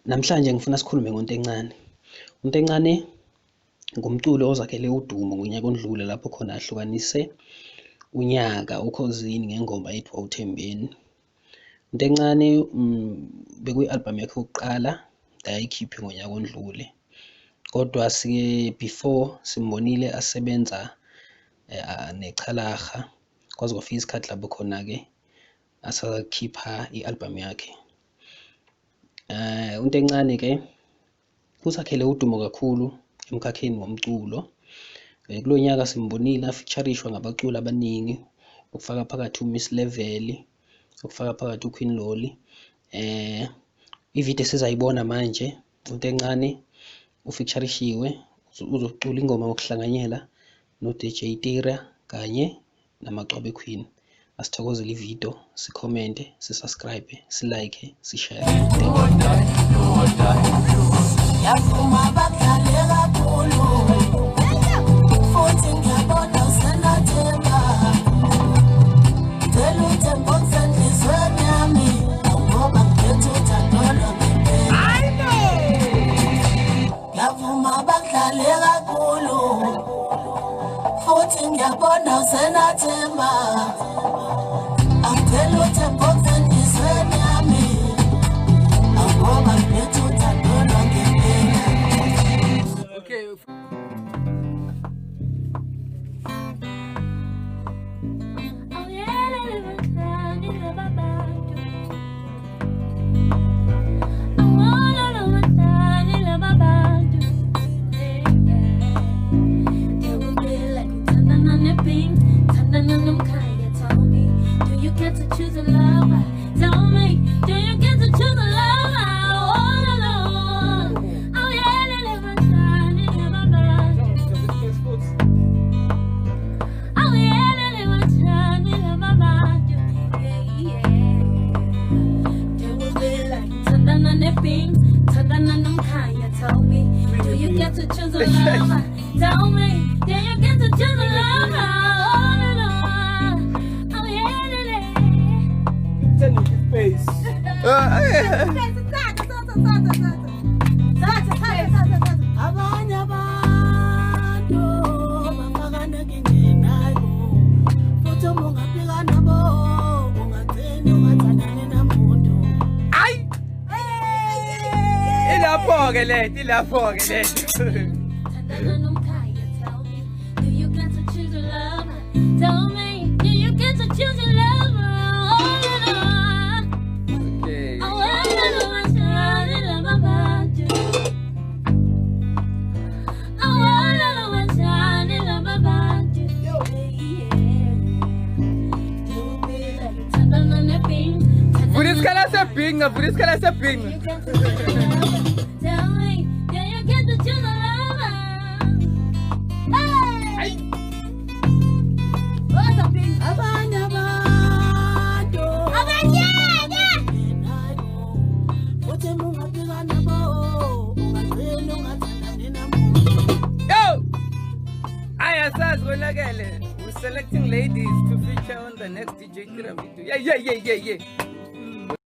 Namhlanje ngifuna sikhulume ngoNtencane. uNtencane ngumculo ozakhele udumo ngonyaka ondlule lapho khona ahlukanise unyaka ukhosini ngengoma ethi Wawuthembeni. uNtencane bekuyi-album yakhe yokuqala ayikhiphe ngonyaka ondlule, kodwa before simbonile asebenza neChalaga kwaze kwafika isikhathi lapho khona-ke asakhipha i-album yakhe. uNtencane-ke uzakhele udumo kakhulu emkhakheni womculo. Kulo nyaka simbonile afeaturishwa ngabaculi abaningi, ukufaka phakathi uMiss Level, ukufaka phakathi uQueen Loli. Ividiyo esizayibona manje, uNtencane ufeaturishiwe, uzocula ingoma ngokuhlanganyela noDJ Tira kanye namacwabe Queen. Asithokozele ividiyo, sikhomente, sisubscribe, silike, sishare. We're selecting ladies to feature on the next DJ Tira video. Yeah.